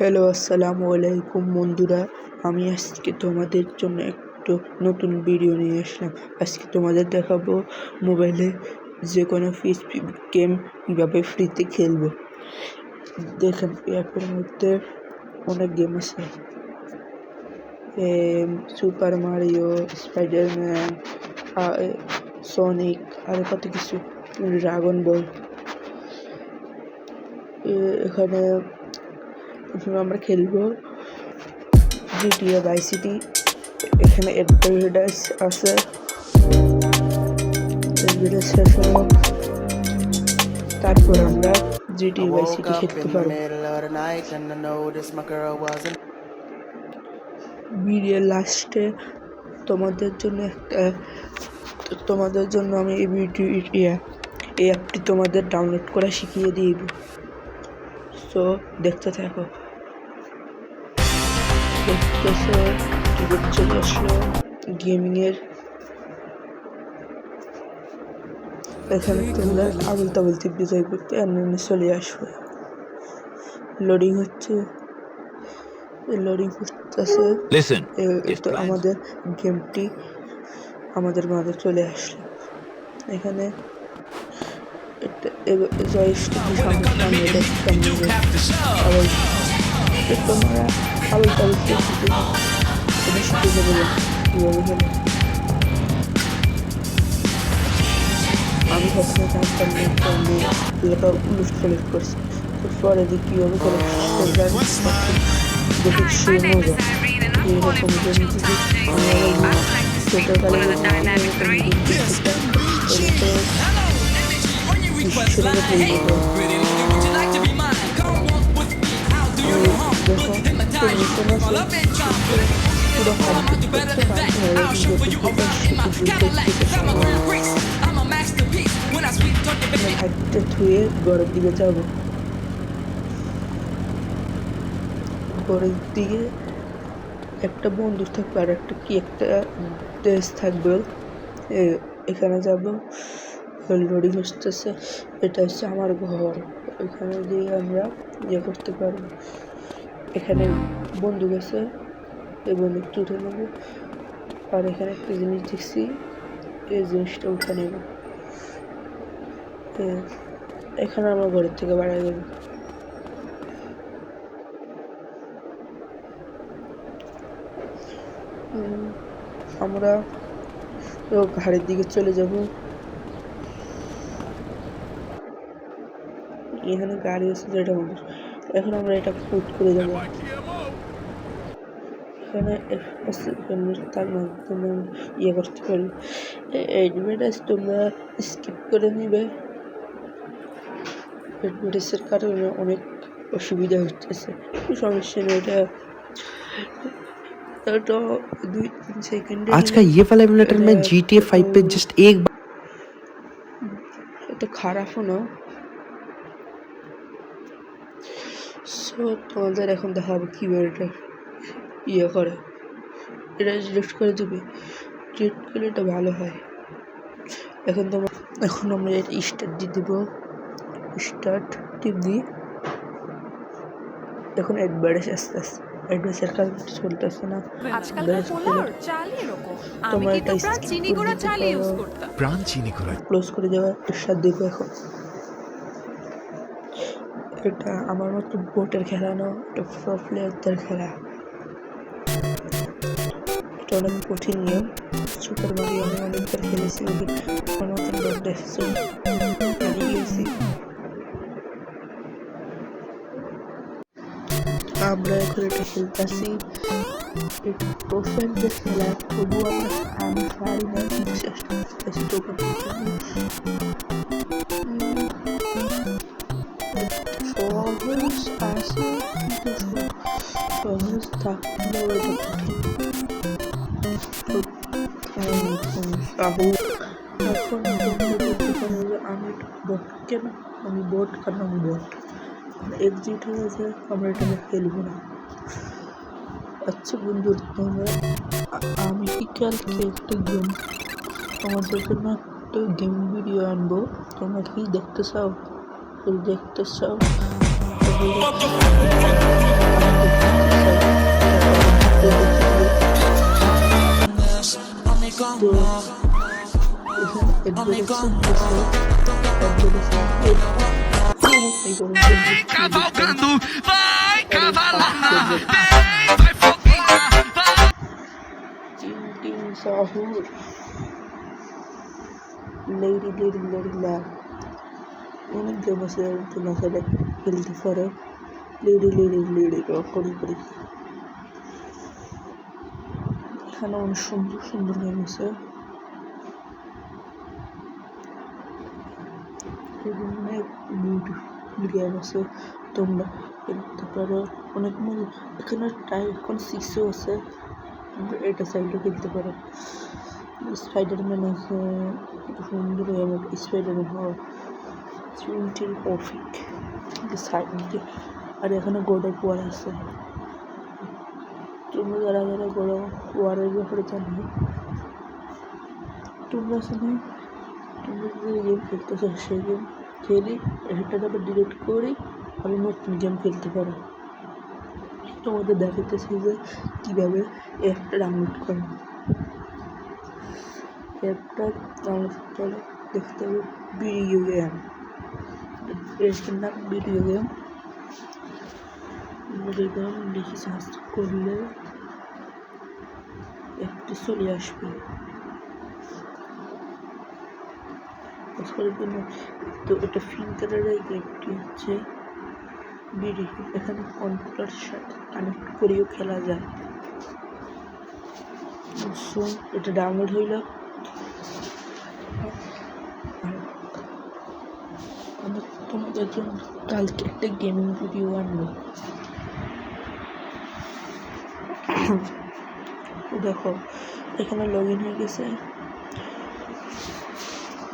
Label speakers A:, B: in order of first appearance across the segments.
A: Hello, আসসালামু আলাইকুম বন্ধুরা। আমি আজকে তোমাদের জন্য একটু নতুন ভিডিও নিয়ে আসলাম। আজকে তোমাদের দেখাবো মোবাইলে যে কোনো গেম কীভাবে ফ্রিতে খেলবো। দেখেন, অ্যাপের মধ্যে অনেক গেম আছে, সুপার মারিও, স্পাইডারম্যান, সনিক, আরও কত কিছু, ড্রাগন বল। এখানে আমরা খেলবো জিটিএ ভাইস সিটি। এখানে অ্যাডভার্টাইজ আছে, শেষ হলো তারপর আমরা জিটিএ ভাইস সিটি খেলতে পারবো। ভিডিওর লাস্টে তোমাদের জন্য আমি এই অ্যাপটি তোমাদের ডাউনলোড করে শিখিয়ে দিব। সো দেখতে থাকো। দেখতেছো কিবোর্ড চলে আসলো গেমিংয়ের। এখানে তোমরা আবল তাবল টিপতে যাইবে, এমনি চলে আসবে। লোডিং হচ্ছে, লোডিং করতেছে। তো আমাদের গেমটি আমাদের মাঝে চলে আসলো। এখানে তোমরা আবল তাবল টিপতে শিখে যাবে কীভাবে খেলে। আমি সবসময় জানতাম না, আমি এটা সিলেক্ট করছি। পরে যে কীভাবে দেখে সে মজা এরকম গেম যদি ছোটোকালে হাঁটতে ধুয়ে ঘরের দিকে যাবো। ঘরের দিকে একটা বন্দুক থাকবে আর একটা দেশ থাকবে। এখানে যাব, লোডিং আসতেছে। এটা হচ্ছে আমার ঘর। এখানে দিয়ে আমরা করতে পারবো। এখানে বন্দুক আছে, এই বন্দুকটা উঠে নেবো। আর এখানে একটা জিনিস দেখছি, এই জিনিসটা উঠে নেব। এখানে আমার ঘরের থেকে বাড়াই যাবে। আমরা ঘাড়ের দিকে চলে যাব। এখানে গাড়ি আছে যেটা আমাদের। এখন আমরা এটা ফুট করে যাবো। এখানে তার মাধ্যমে করতে পারি। অ্যাডভার্টাইজ তোমরা স্কিপ করে নিবে। অ্যাডভার্টাইজের কারণে অনেক অসুবিধা হচ্ছে, সমস্যা নেই। এটা 2-3 सेकंड
B: आज का ये वाला एमुलेटर में GTA 5 पे जस्ट एक
A: তো খারাপও না। সো তোমাদের এখন দেখাবো কীভাবে এটা করে। এটা ডিলিট করে দেবে, ডিলিট করলে এটা ভালো হয়। এখন আমরা এটা স্টার্ট দিয়ে দেবো। স্টার্ট টিপ দিই। এখন অ্যাডভার্টাইজ আসতে অ্যাডভার্টাইজের কাজ চলতেছে না। তোমার এটা ক্লোজ করে দেওয়া স্টার্ট দেবো। এখন এটা আমার মতো বোটের খেলা না, এটা প্রো প্লেয়ারদের খেলা। এটা অনেক কঠিন গেম। সুপার মারিও আমি অনেকবার খেলেছি, আমার মতন বোট দেখছি, হারিয়ে গেছি। আমরা এখন এটা খেলতেছি। এটা প্রফেন্ডের খেলা, তবুও আমি পারি না, চেষ্টা করতেছি। সহজ আছে, সহজ থাকলেও এটা এখন আমি বট কেন, আমি বট এক্সিট হয়ে যায়। আমরা এটা খেলবো না। আচ্ছা বন্ধু, আমি কি কালকে একটা গেম তোমাদের জন্য একটা গেম ভিডিও আনবো। তোমরা কি দেখতে চাও?
C: Vem cavalgando, vai cavalando, vem, vai foguinha, vai.
A: চিন্টিং সাহুর লেডি লেডি লেডি লা অনেক গেম আছে তোমরা সেটা খেলতে পারো লেডি লেডি লেডি করি করি এখানে অনেক সুন্দর সুন্দর গেম আছে অনেক বিউটিফুল গেম আছে তোমরা খেলতে পারো অনেক মজা এখানে টাইম এখন 6ও আছে এটা সাইডে খেলতে পারো স্পাইডারম্যান আছে সুন্দর গেম স্পাইডারম্যান হওয়া চুইন্টির অফিক সাইডে আর এখানে গড অফ ওয়ার আছে তোমরা যারা যারা গড অফ ওয়ারের ব্যাপারে জানো তোমরা শুনে তোমরা যে গেম খেলতেছো সেই গেম খেলি এটা আবার ডিলিট করি আমি নতুন গেম খেলতে পারো তোমাদের দেখাইতেছি যে কীভাবে অ্যাপটা ডাউনলোড করে অ্যাপটা ডাউনলোড করে দেখতে হবে ভিডিও গেম এর নাম ভিডিও গেম লিখে সার্চ করলে অ্যাপটি চলে আসবে তো এটা ফিঙ্গারের গেমটি হচ্ছে ভিডিও এখানে কম্পিউটার সাথে কানেক্ট করেও খেলা যায় সো এটা ডাউনলোড হইল আমি তোমাদের জন্য কালকে একটা গেমিং ভিডিও আনবো দেখো এখানে লগ ইন হয়ে গেছে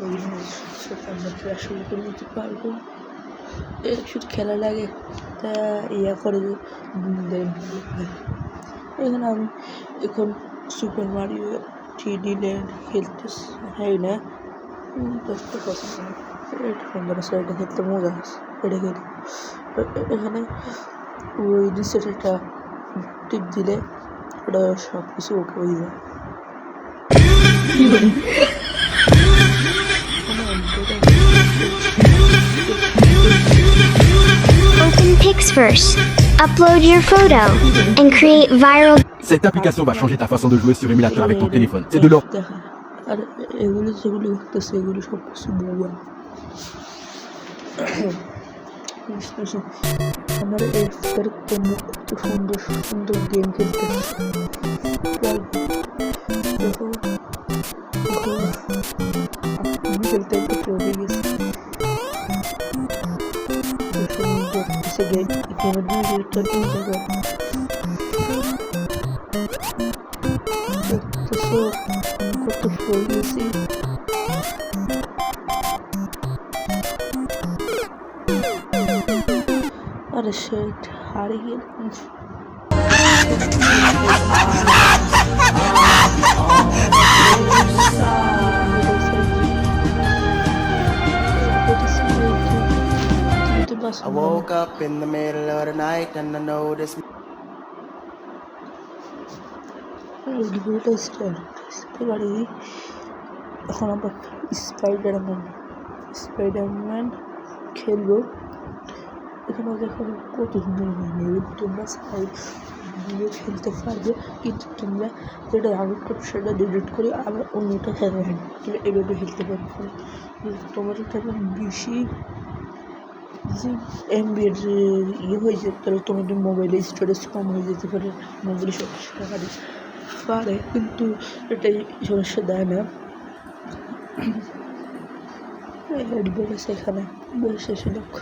A: আমরা শুরু করে নিতে পারবো শুধু খেলা লাগে তা ইয়া করে এখানে আমি এখন সুপার মারিও 3D ল্যান্ড খেলতেছি হ্যাঁ না দেখতে পছন্দ এটা সুন্দর আছে এটা খেলতে মজা আছে এটা খেলি এখানে ওই রিসেট একটা টিপ দিলে ওটা সব কিছু ওকে হয়ে যায়
D: Open Pixverse. Upload your photo and create viral.
E: Cette application va changer ta façon de jouer sur émulateur avec ton téléphone. C'est de l'or.
A: আর এগুলো যেগুলো দেখতেছে এগুলো সব কিছু বুয়া আমার এর কোনো কত সুন্দর সুন্দর গেম খেলতে দেখো আমি খেলতে একটু প্রবে গেছি গেমের ভিডিওটা কিনে যাবে দেখতেছো আমি কত ফল গেছি আরে সেট হারিয়ে
F: I woke up in the middle of the night and I noticed
A: এখন আমরা স্পাইডারম্যান খেলবো এখানে দেখো কত সুন্দর তোমরা ভিডিও খেলতে পারবে কিন্তু তোমরা যেটা ডাউনলোড করবে সেটা ডিলিট করে আবার অন্যটা খেলবে তুমি এভাবে খেলতে পারবে তোমার বেশি যে এমবির ইয়ে হয়ে যেতে তাহলে তোমাদের মোবাইলে স্টোরেজ কম হয়ে যেতে পারে মোবাইলে সমস্যা পারে কিন্তু এটাই সমস্যা দেয় না বলেছে এখানে বসে এসে দেখো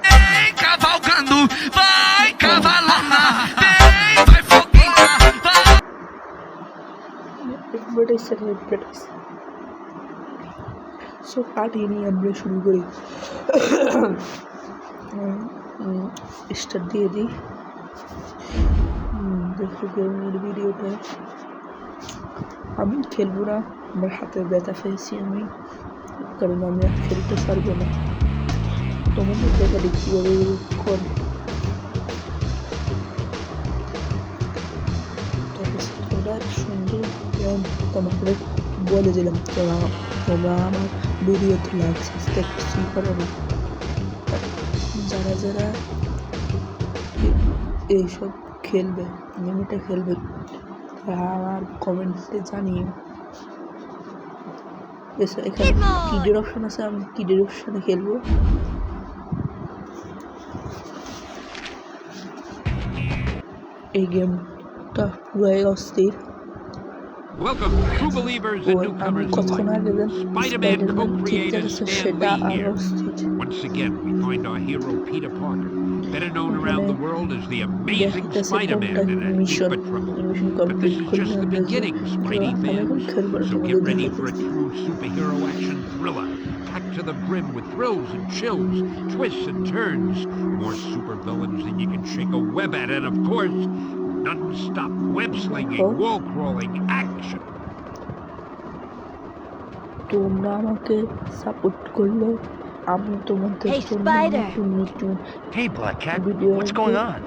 C: Vem cavalgando, vai cavalando, vem, vai foguinha, vai.
A: Advertise so কাটিয়ে নিয়ে আমরা শুরু করি স্টার্ট দিয়ে দিই দেখো গেমের ভিডিওটা আমি খেলবো না আমার হাতে ব্যথা পেয়েছি আমি কারণ আমি আর খেলতে পারবো না তোমাদের দেখা দেখি কীভাবে করে তোমরা সুন্দর গেম তোমাকে বলে দিলাম তোমরা আমার ভিডিওতে লাইক সাবস্ক্রাইব কিছুই করো না। যারা যারা এইসব খেলবে, গেমটা খেলবে, তারা আমার কমেন্টে জানিয়ে। এখানে কিডের অপশন আছে, আমি কিডের অপশনে খেলবো। এই গেমটা পুরাই অস্থির।
C: Welcome, true believers and
A: আমি
C: newcomers
A: কখন আগে
C: alike. Spider-Man co-creator Stan
A: সেটা
C: Lee
A: আরো
C: here.
A: অস্থির।
C: Once again, we find our hero Peter Parker, better known around the world as the amazing Spider-Man in a heap of trouble. But this is just the beginning, Spidey fans. So get ready for a true superhero action thriller, packed to the brim with thrills and chills, twists and turns, more supervillains than you can shake a web at, and of course, non-stop web-slinging, wall-crawling action.
A: তোমরা আমাকে support করলে আমি তোমাদের
G: Hey,
A: জন্য
G: Spider.
A: নতুন
H: Hey, Black Cat,
A: video
H: what's going on?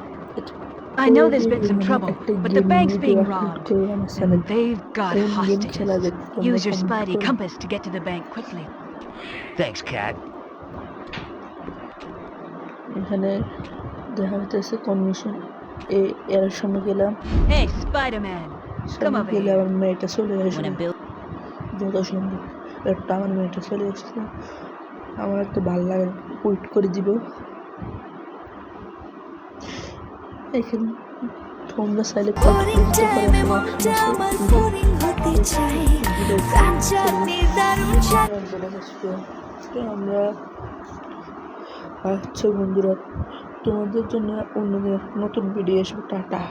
G: I know there's been some trouble, but the bank's being robbed.
A: And
G: And they've got hostages. Use your Spidey compass to get to the bank quickly.
H: Thanks, Cat.
A: এখানে দেখা যাচ্ছে commission এর সামনে গেলাম,
G: Hey, Spider-Man, come
A: সামনে
G: over
A: গেলে
G: here.
A: আমার মেয়েটা চলে আসলো
G: Wanna build?
A: যত সম্ভব। একটা আমার মেয়েটা চলে আসলো, আমার একটু ভালো লাগে, উইট করে দিব। এখানে তোমরা চাইলে আমরা আচ্ছা বন্ধুরা, তোমাদের জন্য অন্যদিন নতুন ভিডিও আসবে। টাটা।